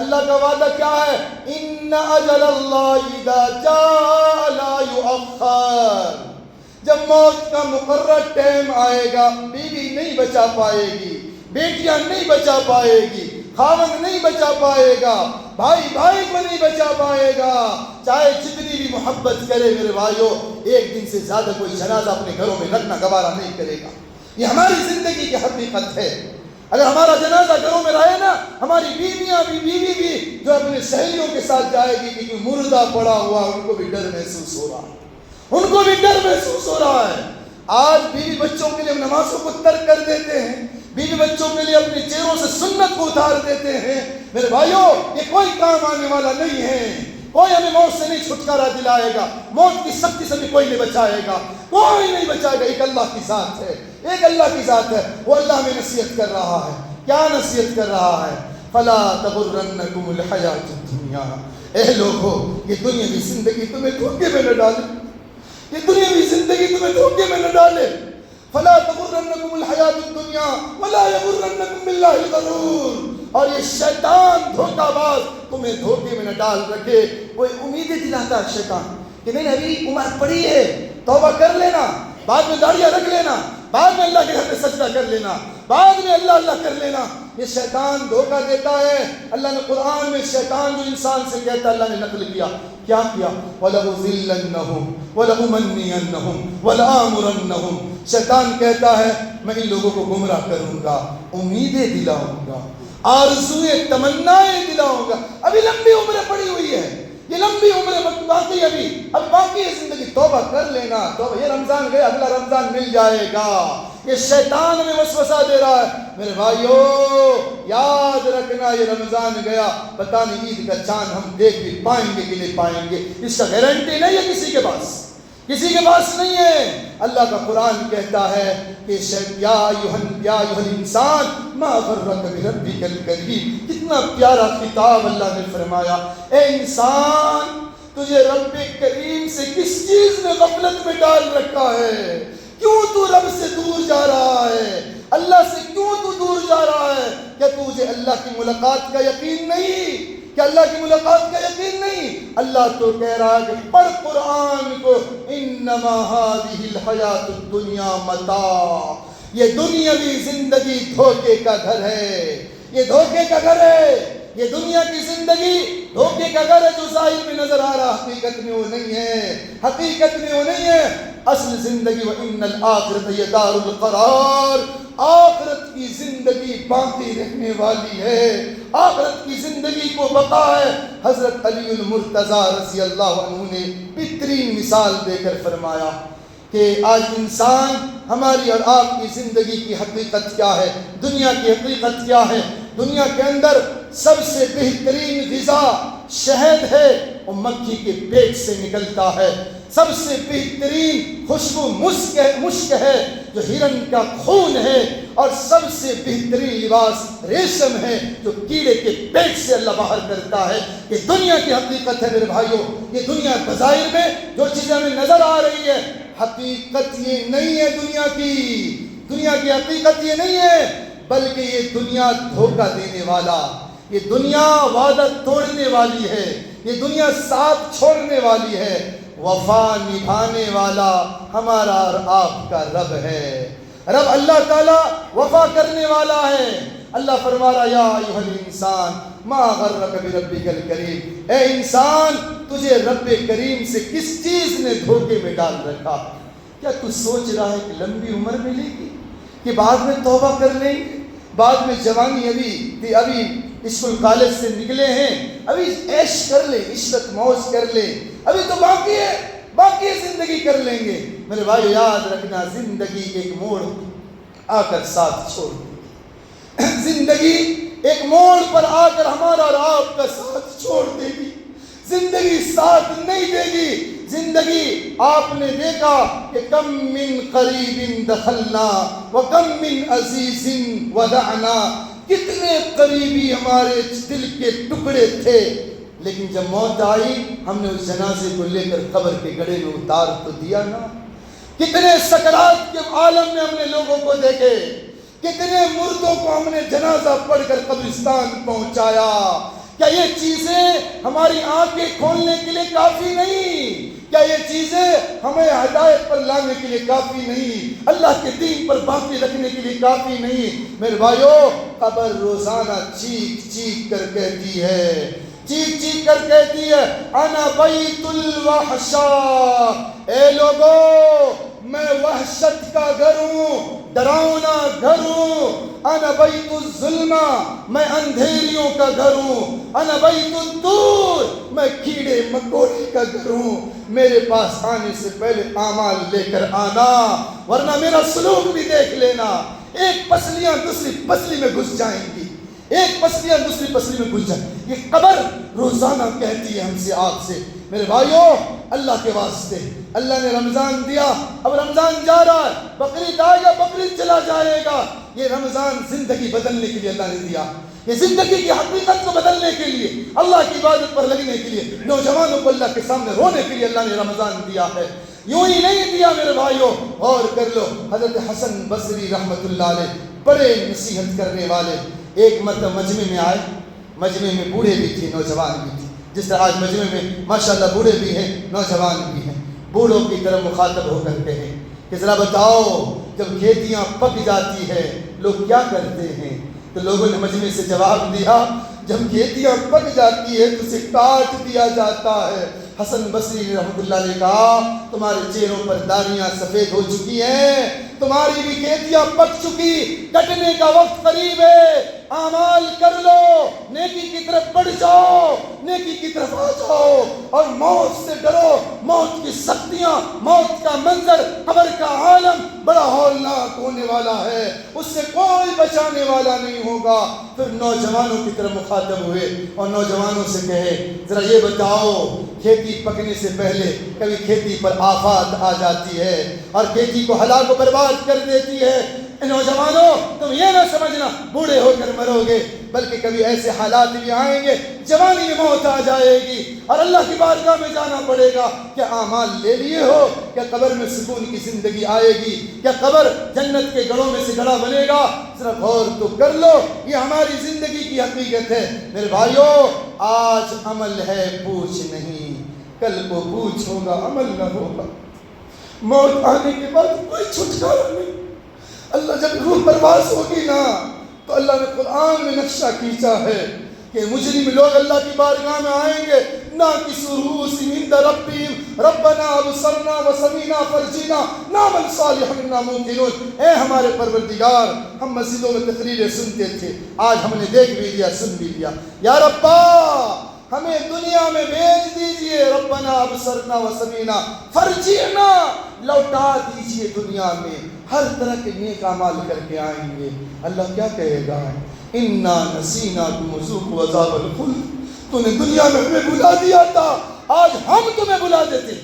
Speaker 1: اللہ کا وعدہ کیا ہے؟ ان اجل اللہ اذا جاء لا یؤخر، جب موت کا مقرر ٹائم آئے گا، بیوی نہیں بچا پائے گی، بیٹیاں نہیں بچا پائے گی، خاوند نہیں بچا پائے گا، بھائی بھائی کو نہیں بچا پائے گا، چاہے جتنی بھی محبت کرے۔ میرے بھائیوں، ایک دن سے زیادہ کوئی جنازہ اپنے گھروں میں رکھنا گوارا نہیں کرے گا۔ یہ ہماری زندگی کی حقیقت ہے۔ اگر ہمارا جنازہ گھروں میں رہے نا، ہماری بیوی بھی جو اپنے سہیلیوں کے ساتھ جائے گی، کیونکہ مردہ پڑا ہوا ان کو بھی ڈر محسوس ہو رہا ہے، ان کو بھی ڈر محسوس ہو رہا ہے۔ آج بیوی بچوں کے لیے نمازوں کو ترک کر دیتے ہیں، بیوی بچوں کے لیے اپنے چہروں سے سنت کو اتار دیتے ہیں۔ میرے بھائیوں، یہ کوئی کام آنے والا نہیں ہے۔ کوئی ہمیں موت سے نہیں چھٹکارا دلائے گا، موت کی سختی سے بھی کوئی نہیں بچائے گا، کوئی نہیں بچائے گا۔ ایک اللہ کی ذات ہے، ایک اللہ کی ذات ہے، وہ اللہ ہمیں نصیحت کر رہا ہے۔ کیا نصیحت کر رہا ہے؟ فلا تغرنکم الحیاۃ الدنیا، اے لوگو یہ دنیاوی زندگی تمہیں دھوکے میں نہ ڈالے، یہ دنیاوی زندگی تمہیں دھوکے میں نہ ڈالے۔ فلا تغرنکم الحیاۃ الدنیا ولا یغرنکم باللہ الغرور، اور یہ شیطان دھوکہ باز تمہیں دھوکے میں نہ ڈال رکھے۔ کوئی امیدیں دلاتا ہے شیطان کہ نہیں ابھی عمر پڑی ہے، توبہ کر لینا، بعد میں داڑیاں رکھ لینا، بعد میں اللہ کے گھر میں سجدہ کر لینا، بعد میں اللہ کر لینا۔ یہ شیطان دھوکہ دیتا ہے۔ اللہ نے قرآن میں شیطان جو انسان سے کہتا ہے، اللہ نے نقل کیا، کیا کیا؟ وَلَأُذِلَّنَّهُمْ وَلَأُمَنِّيَنَّهُمْ وَلَآمُرَنَّهُمْ، شیطان کہتا ہے میں ان لوگوں کو گمراہ کروں گا، امیدیں دلاؤں گا، آرزوئیں تمنائیں دلاؤں گا۔ ابھی لمبی عمریں پڑی ہوئی ہے، یہ لمبی عمریں باقی، اب باقی ہے زندگی، توبہ کر لینا، توبہ، یہ رمضان گیا، اگلا رمضان مل جائے گا۔ یہ شیطان ہمیں وسوسہ دے رہا ہے۔ میرے بھائیو یاد رکھنا، یہ رمضان گیا، پتہ نہیں عید کا چاند ہم دیکھ بھی پائیں گے کہ نہیں پائیں گے، اس کا گارنٹی نہیں ہے کسی کے پاس، کسی کے پاس نہیں ہے۔ اللہ کا قرآن کہتا ہے کہ یا ایھا الانسان ما غرک بربک الکریم، کتنا پیارا خطاب اللہ نے فرمایا، اے انسان تجھے رب کریم سے کس چیز نے غفلت میں ڈال رکھا ہے؟ کیوں تو رب سے دور جا رہا ہے؟ اللہ سے کیوں تو دور جا رہا ہے؟ کیا تجھے اللہ کی ملاقات کا یقین نہیں؟ کیا اللہ کی ملاقات کا یقین نہیں؟ اللہ تو کہہ رہا ہے کہ پڑھ قرآن کو، انما هذه الحیات الدنیا متاع، یہ دنیاوی زندگی دھوکے کا گھر ہے، یہ دھوکے کا گھر ہے، یہ دنیا کی زندگی دھوکے کا گھر ہے جو ظاہر میں نظر آ رہا، حقیقت میں وہ نہیں ہے، حقیقت میں وہ نہیں ہے۔ اصل زندگی وَإِنَّ الْآخِرَةَ هِيَ دَارُ الْقَرَارِ، آخرت کی زندگی باقی رہنے والی ہے، آخرت کی زندگی کو بقا ہے۔ حضرت علی المرتضیٰ رضی اللہ عنہ نے بہترین مثال دے کر فرمایا کہ آج انسان، ہماری اور آپ کی زندگی کی حقیقت کیا ہے، دنیا کی حقیقت کیا ہے؟ دنیا کے اندر سب سے بہترین غذا شہد ہے، وہ مکھی کے پیٹ سے نکلتا ہے۔ سب سے بہترین خوشبو مشک ہے، جو ہرن کا خون ہے، اور سب سے بہترین لباس ریشم ہے جو کیڑے کے پیٹ سے اللہ باہر کرتا ہے۔ یہ دنیا کی حقیقت ہے میرے بھائیوں۔ یہ دنیا بظاہر میں جو چیزیں ہمیں نظر آ رہی ہے، حقیقت یہ نہیں ہے دنیا کی حقیقت یہ نہیں ہے، بلکہ یہ دنیا دھوکہ دینے والا، یہ دنیا وعدہ توڑنے والی ہے، یہ دنیا ساتھ چھوڑنے والی ہے۔ وفا نبھانے والا ہمارا اور آپ کا رب ہے۔ رب اللہ تعالیٰ وفا کرنے والا ہے۔ اللہ فرما رہا یا ایھا الانسان ما غرک بربک الکریم، اے انسان تجھے رب کریم سے کس چیز نے دھوکے میں ڈال رکھا؟ کیا تو سوچ رہا ہے کہ لمبی عمر ملے گی، کہ بعد میں توبہ کر لیں گے، بعد میں جوانی ابھی اسکول کالج سے نکلے ہیں، ابھی عیش کر لیں، عشرت موج کر لیں، ابھی تو باقی ہے زندگی کر لیں گے۔ میرے بھائی یاد رکھنا، زندگی ایک موڑ آ کر ساتھ چھوڑ دے گی، زندگی ایک موڑ پر آ کر ہمارا اور آپ کا ساتھ چھوڑ دے گی، زندگی ساتھ نہیں دے گی۔ زندگی آپ نے دیکھا کہ کم من قریب دخلنا وکم من عزیز ودعنا، کتنے قریبی ہمارے دل کے ٹکڑے تھے، لیکن جب موت آئی ہم نے اس جنازے کو لے کر قبر کے گڑھے میں اتار تو دیا نا۔ کتنے سکرات کے عالم میں ہم نے لوگوں کو دیکھے، کتنے مردوں کو ہم نے جنازہ پڑھ کر قبرستان پہنچایا۔ کیا یہ چیزیں ہماری آنکھیں کھولنے کے لیے کافی نہیں؟ کیا یہ چیزیں ہمیں ہدایت پر لانے کے لیے کافی نہیں؟ اللہ کے دین پر باقی رکھنے کے لیے کافی نہیں؟ میرے بھائیوں، قبر روزانہ چیخ کر کہتی ہے، چیخ کر کہتی ہے انا بیت الوحشا، اے لوگو میں وحشت کا گھر ہوں، ڈراؤنا گھر ہوں۔ انا بیت الظلمہ، میں اندھیریوں کا گھر ہوں۔ انا بیت الدور، میں کیڑے مکوڑے کا گھر ہوں۔ میرے پاس آنے سے پہلے اعمال لے کر آنا، ورنہ میرا سلوک بھی دیکھ لینا۔ ایک پسلیاں دوسری پسلی میں گھس جائیں گی، ایک پسلیاں دوسری پسلی میں گھس جائیں گی۔ یہ قبر روزانہ کہتی ہے ہم سے، آپ سے۔ میرے بھائیوں، اللہ کے واسطے اللہ نے رمضان دیا، اب رمضان جا رہا ہے، بقرعید آئے گا، بقرعید چلا جائے گا۔ یہ رمضان زندگی بدلنے کے لیے اللہ نے دیا، یہ زندگی کی حقیقت کو بدلنے کے لیے، اللہ کی عبادت پر لگنے کے لیے، نوجوانوں کو اللہ کے سامنے رونے کے لیے اللہ نے رمضان دیا ہے۔ یوں ہی نہیں دیا میرے بھائیوں، غور کر لو۔ حضرت حسن بصری رحمۃ اللہ علیہ بڑے نصیحت کرنے والے، ایک مرتبہ مجمع میں آئے، مجمع میں بوڑھے بھی تھے، نوجوان بھی تھے، جس طرح آج مجمع میں ماشاءاللہ بوڑھے بھی ہیں، نوجوان بھی ہیں۔ بوڑھوں کی طرف مخاطب ہو کر کہے کہ ذرا بتاؤ، جب کھیتیاں پک جاتی ہے لوگ کیا کرتے ہیں؟ تو لوگوں نے مجمع سے جواب دیا، جب کھیتیاں پک جاتی ہے تو اسے کاٹ دیا جاتا ہے۔ حسن بصری رحمۃ اللہ نے کہا تمہارے چہروں پر داڑیاں سفید ہو چکی ہیں، تمہاری بھی کھیتیاں پک چکی، کٹنے کا وقت قریب ہے، اعمال کر لو، نیکی کی طرف بڑھ جاؤ، نیکی کی طرف آ جاؤ، اور موت سے ڈرو۔ موت کی سختیاں، موت کا منظر، قبر کا عالم بڑا ہولناک ہونے والا ہے، اس سے کوئی بچانے والا نہیں ہوگا۔ پھر نوجوانوں کی طرف مخاطب ہوئے اور نوجوانوں سے کہے ذرا یہ بتاؤ، کھیتی پکنے سے پہلے کبھی کھیتی پر آفات آ جاتی ہے اور کھیتی کو ہلاک و برباد کر دیتی ہے۔ نوجوانوں، تم یہ نہ سمجھنا بوڑھے ہو کر مرو گے، بلکہ کبھی ایسے حالات بھی آئیں گے، جوانی میں موت آ جائے گی اور اللہ کی بارگاہ میں جانا پڑے گا۔ کیا اعمال لے لیے ہو؟ کیا قبر میں سکون کی زندگی آئے گی؟ کیا قبر جنت کے گڑھوں میں سے گڑھا بنے گا؟ ذرا غور تو کر لو، یہ ہماری زندگی کی حقیقت ہے۔ میرے بھائیوں، آج عمل ہے پوچھ نہیں، کل کو پوچھ ہوگا عمل نہ ہوگا۔ موت آنے کے بعد کوئی چھٹکارا نہیں۔ اللہ جب روح پرواز ہوگی نا، تو اللہ نے قرآن میں نقشہ کھینچا ہے کہ مجرم لوگ اللہ کی بارگاہ میں آئیں گے، ناکسوا رؤوسہم عند ربہم ربنا ابصرنا وسمعنا فرجعنا نعمل صالحا انا موقنون۔ اے ہمارے پروردگار، ہم مسجدوں میں تقریریں سنتے تھے، آج ہم نے دیکھ بھی لیا، سن بھی لیا، یا ربا ہمیں دنیا میں بھیج دیجئے، ربنا ابصرنا وسمعنا فرجعنا، لوٹا دیجئے دنیا میں، ہر طرح کے نیک اعمال کر کے آئیں گے۔ اللہ کیا کہے گا؟ انا نسیناکم وذوقوا عذاب الخلد، تو نے دنیا میں ہمیں بلا دیا تھا، آج ہم تمہیں بلا دیتے،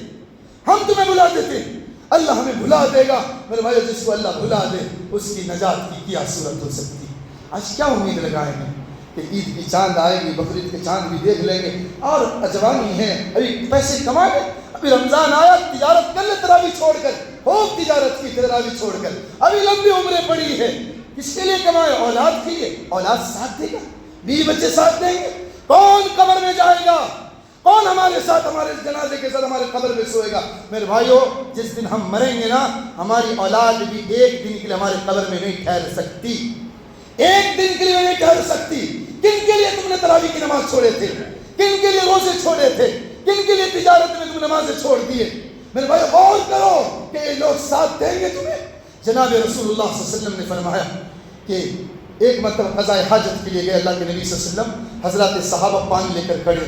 Speaker 1: ہم تمہیں بلا دیتے۔ اللہ ہمیں بھلا دے گا۔ میرے بھائی جس کو اللہ بھلا دے اس کی نجات کی کیا صورت ہو سکتی؟ آج کیا امید لگائیں گے کہ عید کی چاند آئے گی، بقرعید کے چاند بھی دیکھ لیں گے، اور جوانی ہے ابھی پیسے کما لیں، ابھی رمضان آیا تجارت کر لے تراویح چھوڑ کر، خوب تجارت کی تراویح چھوڑ کر، ابھی لمبی عمریں پڑی ہے، کس کے لیے کمائے؟ اولاد کے لیے۔ اولاد ساتھ دے گا، بیوی بچے ساتھ دیں گے؟ کون قبر میں جائے گا؟ کون ہمارے ساتھ ہمارے جنازے کے ساتھ ہمارے قبر میں سوئے گا؟ میرے بھائیو جس دن ہم مریں گے نا، ہماری اولاد بھی ایک دن کے لیے ہمارے قبر میں نہیں ٹھہر سکتی، ایک دن کے لیے نہیں ٹھہر سکتی۔ کن کے لیے تم نے تراویح کی نماز چھوڑے تھے؟ کن کے لیے روزے چھوڑے تھے؟ کن کے لیے تجارت میں تم نمازیں چھوڑ دیے؟ میرے بھائی غور کرو کہ یہ لوگ ساتھ دیں گے تمہیں؟ جناب رسول اللہ صلی اللہ علیہ وسلم نے فرمایا کہ ایک مرتبہ قضاء حاجت کے لیے گئے اللہ کے نبی صلی اللہ علیہ وسلم، حضرات صحابہ پانی لے کر کھڑے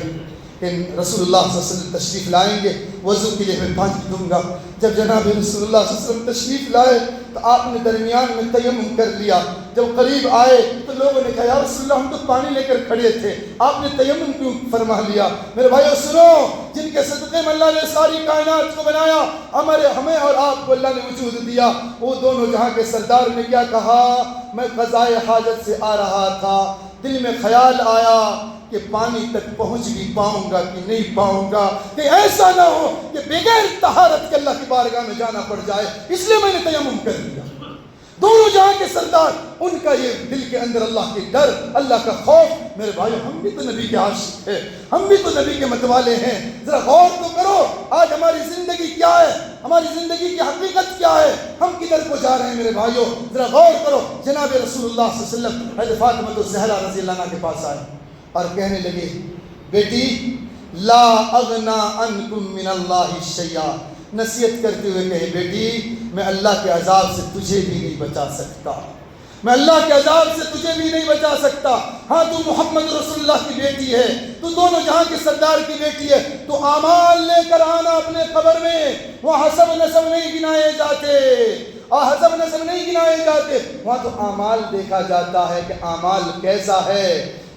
Speaker 1: کہ رسول اللہ صلی اللہ علیہ وسلم تشریف لائیں گے، وضو کے لیے میں پانی دوں گا۔ جب جناب رسول اللہ صلی اللہ علیہ وسلم تشریف لائے تو آپ نے درمیان میں تیمم کر لیا۔ جب قریب آئے تو لوگوں نے کہا یا رسول اللہ ہم تو پانی لے کر کھڑے تھے، آپ نے تیمم کیوں فرما لیا؟ میرے بھائیو سنو، جن کے صدقے میں اللہ نے ساری کائنات کو بنایا، ہمیں اور آپ کو اللہ نے وجود دیا، وہ دونوں جہاں کے سردار نے کیا کہا؟ میں قضاء حاجت سے آ رہا تھا، دل میں خیال آیا کہ پانی تک پہنچ بھی پاؤں گا کہ نہیں پاؤں گا، کہ ایسا نہ ہو کہ بغیر طہارت کے اللہ کی بارگاہ میں جانا پڑ جائے، اس لیے میں نے تیمم کر دیا۔ دونوں جہاں کے سردار، ان کا یہ دل کے اندر اللہ کے ڈر، اللہ کا خوف۔ میرے بھائیو ہم بھی تو نبی کے عاشق ہیں، ہم بھی تو نبی کے متوالے ہیں، ذرا غور تو کرو آج ہماری زندگی کیا ہے، ہماری زندگی کی حقیقت کیا ہے، ہم کدھر کو جا رہے ہیں؟ میرے بھائیو ذرا غور کرو۔ جناب رسول اللہ صلی اللہ علیہ وسلم حضرت فاطمہ الزہرا رضی اللہ عنہا کے پاس آئے اور کہنے لگے بیٹی لا اغنا عنکم من اللہ شیئا، نصیحت کرتے ہوئے کہے بیٹی میں اللہ کے عذاب سے تجھے بھی نہیں بچا سکتا، میں اللہ کے عذاب سے تجھے بھی نہیں بچا سکتا۔ ہاں تو محمد رسول اللہ کی بیٹی ہے، تو دونوں جہاں کے سردار کی بیٹی ہے، تو اعمال لے کر آنا اپنے قبر میں، وہ حسب نسب نہیں گنائے جاتے، حسب نسب نہیں گنائے جاتے، وہاں تو اعمال دیکھا جاتا ہے کہ اعمال کیسا ہے۔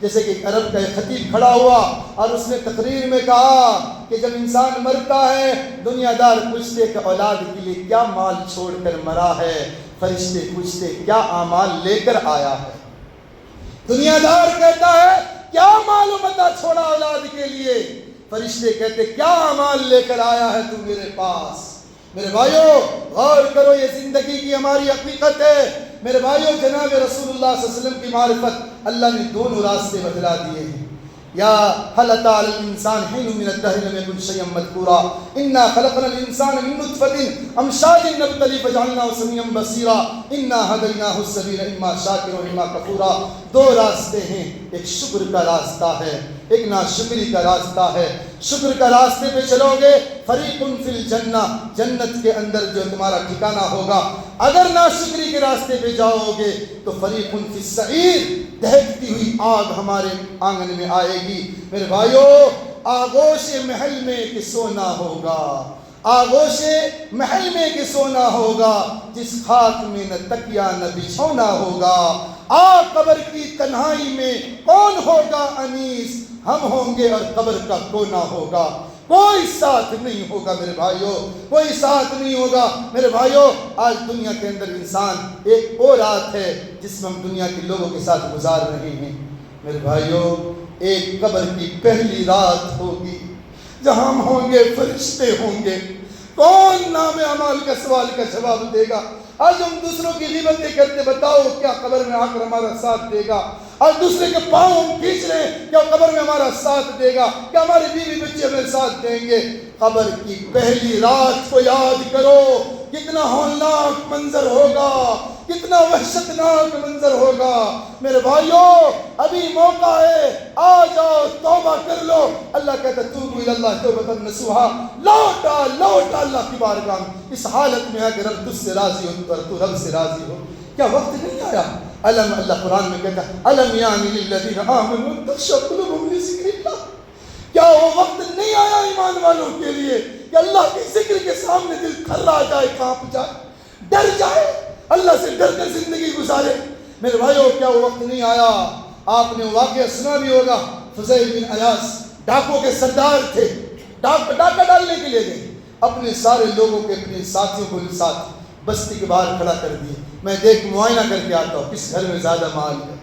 Speaker 1: جیسے کہ عرب کا ایک خطیب کھڑا ہوا اور اس نے تقریر میں کہا کہ جب انسان مرتا ہے دنیا دار پوچھتے کہ اولاد کے لیے کیا مال چھوڑ کر مرا ہے، فرشتے پوچھتے کیا اعمال لے کر آیا ہے۔ دنیا دار کہتا ہے کیا مال و متاع چھوڑا اولاد کے لیے، فرشتے کہتے کیا اعمال لے کر آیا ہے تو میرے پاس۔ میرے بھائیو غور کرو، یہ زندگی کی ہماری حقیقت ہے۔ میرے بھائیو جناب رسول اللہ صلی اللہ علیہ وسلم کی معرفت اللہ نے دونوں راستے بتلا دیے ہیں۔ یا هل اتى على الانسان حين من الدهر لم يكن شيئا مذكورا انا خلقنا الانسان من نطفه امشاج نبتلي فجعلناه سميعا بصيرا انا هديناه السبيل اما شاكرا واما كفورا۔ دو راستے ہیں، ایک شکر کا راستہ ہے، ایک ناشکری کا راستہ ہے۔ شکر کا راستے پہ چلو گے فریق فی الجنہ، جنت کے اندر جو تمہارا ٹھکانہ ہوگا۔ اگر ناشکری کے راستے پہ جاؤ گے تو فریق فی السعیر، دہکتی ہوئی آگ ہمارے آنگن میں آئے گی۔ میرے بھائیو آغوش محل میں کہ سونا ہوگا، آغوش محل میں کہ سونا ہوگا، جس خاک میں نہ تکیا نہ بچھونا ہوگا۔ قبر کی تنہائی میں کون ہوگا انیس، ہم ہوں گے اور قبر کا کونا ہوگا، کوئی ساتھ نہیں ہوگا۔ میرے بھائیو کوئی ساتھ نہیں ہوگا۔ میرے بھائیو آج دنیا کے اندر انسان ایک اور رات ہے جس میں ہم دنیا کے لوگوں کے ساتھ گزار رہے ہیں۔ میرے بھائیو ایک قبر کی پہلی رات ہوگی جہاں ہم ہوں گے، فرشتے ہوں گے، کون نام اعمال کا سوال کا جواب دے گا؟ آج ہم دوسروں کی غیبتیں کرتے، بتاؤ کیا قبر میں آ کر ہمارا ساتھ دے گا؟ آج دوسرے کے پاؤں ہم کھینچ رہے ہیں، کیا قبر میں ہمارا ساتھ دے گا؟ کیا ہمارے بیوی بچے ہمیں ساتھ دیں گے؟ قبر کی پہلی رات کو یاد کرو، کتنا ہولناک منظر ہوگا، کتنا وحشتناک منظر ہوگا۔ میرے بھائیو ابھی موقع ہے، آ جاؤ توبہ کر لو۔ اللہ کہتا ہے توبوا الی اللہ توبۃ نصوحا، لوٹا اللہ کی بارگاہ میں اس حالت میں ہے کہ رب تجھ سے راضی ہو اور تو رب سے راضی ہو۔ کیا وقت نہیں آیا؟ اللہ قرآن میں کہتا ہے الم یعنی للذین آمنوا ان تخشع قلوبهم لذکر اللہ، کیا وہ وقت نہیں آیا ایمان والوں کے لیے کہ اللہ کے ذکر کے سامنے دل تھرا جائے، کانپ جائے، ڈر جائے، اللہ سے ڈر کر زندگی گزارے؟ میرے بھائیو کیا وہ وقت نہیں آیا؟ آپ نے واقعہ سنا بھی ہوگا، فضیل بن عیاض ڈاکوں کے سردار تھے، ڈاکہ ڈالنے کے لیے گئے اپنے سارے لوگوں کے اپنے ساتھیوں کو ساتھ بستی کے باہر کھڑا کر دیے، میں دیکھ معائنہ کر کے آتا ہوں کس گھر میں زیادہ مال ہے۔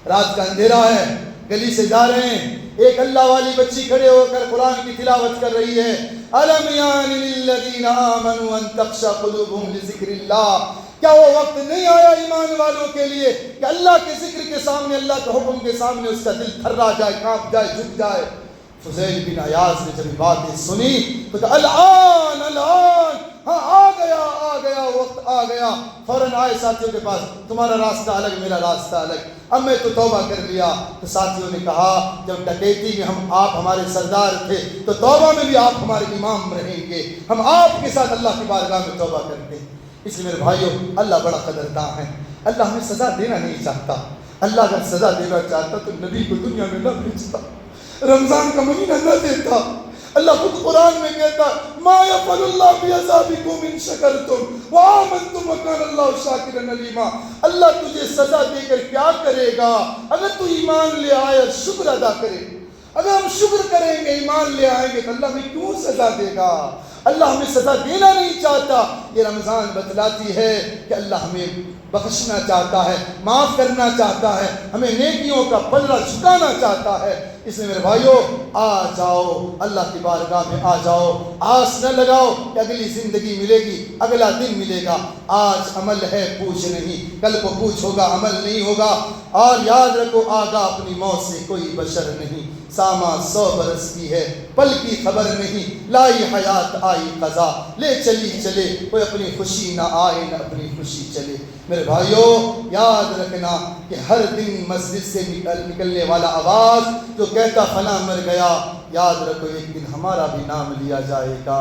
Speaker 1: رات کا اندھیرا ہے، گلی سے جا رہے ہیں، ایک اللہ والی بچی کھڑے ہو کر قرآن کی تلاوت کر رہی ہے، أَلَمْ يَعْنِ لِلَّذِينَ آمَنُوا أَن تَخْشَعَ قُلُوبُهُمْ لِذِكْرِ اللَّهِ، کیا وہ وقت نہیں آیا ایمان والوں کے لیے کہ اللہ کے ذکر کے سامنے، اللہ کے حکم کے سامنے اس کا دل تھرا جائے، کانپ جائے، جھک جائے؟ فضیل بن عیاض نے جب یہ باتیں سنی تو کہا الآن الآن، ہاں آ گیا وقت آ گیا۔ فوراً آئے ساتھیوں کے پاس، تمہارا راستہ الگ میرا راستہ الگ، اب میں تو توبہ کر لیا۔ تو ساتھیوں نے کہا جب ڈکیتی میں آپ ہمارے سردار تھے تو توبہ میں بھی آپ ہمارے امام رہیں گے، ہم آپ کے ساتھ اللہ کی بارگاہ میں توبہ کرتے ہیں۔ اس لیے میرے بھائیوں، اللہ بڑا قدردان ہے، اللہ ہمیں سزا دینا نہیں چاہتا۔ اللہ اگر سزا دینا چاہتا تو نبی کو دنیا میں نہ بھیجتا، رمضان کا مہینہ نہ دیتا۔ اللہ خود قرآن میں کہتا ما یفعل اللہ بعذابکم ان شکرتم وآمنتم وکان اللہ شاکرا علیما۔ اللہ تجھے سزا دے کر کیا کرے گا اگر تو ایمان لے آئے اور شکر ادا کرے؟ اگر ہم شکر کریں گے، ایمان لے آئیں گے تو اللہ ہمیں کیوں سزا دے گا؟ اللہ ہمیں سزا دینا نہیں چاہتا۔ یہ رمضان بتلاتی ہے کہ اللہ ہمیں بخشنا چاہتا ہے، معاف کرنا چاہتا ہے، ہمیں نیکیوں کا پلڑا جھکانا چاہتا ہے۔ اس لیے میرے بھائیوں، آ جاؤ اللہ کی بارگاہ میں، آ جاؤ، آس نہ لگاؤ کہ اگلی زندگی ملے گی، اگلا دن ملے گا۔ آج عمل ہے پوچھ نہیں، کل کو پوچھ ہوگا عمل نہیں ہوگا۔ اور یاد رکھو آگاہ اپنی موت سے کوئی بشر نہیں، ساما 100 برس کی ہے پل کی خبر نہیں، لائی حیات آئی قضا، لے چلی چلے کوئی اپنی خوشی نہ آئے نہ اپنی خوشی چلے۔ میرے بھائیوں یاد رکھنا کہ ہر دن مسجد سے نکلنے والا آواز جو کہتا فلاں مر گیا، یاد رکھو ایک دن ہمارا بھی نام لیا جائے گا۔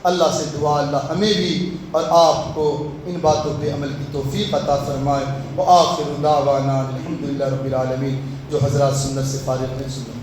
Speaker 1: اللہ سے دعا اللہ ہمیں بھی اور آپ کو ان باتوں پہ عمل کی توفیق عطا فرمائے۔ وآخر دعوانا الحمدللہ رب العالمین۔ جو حضرات سنت سے فارغ ہیں سنت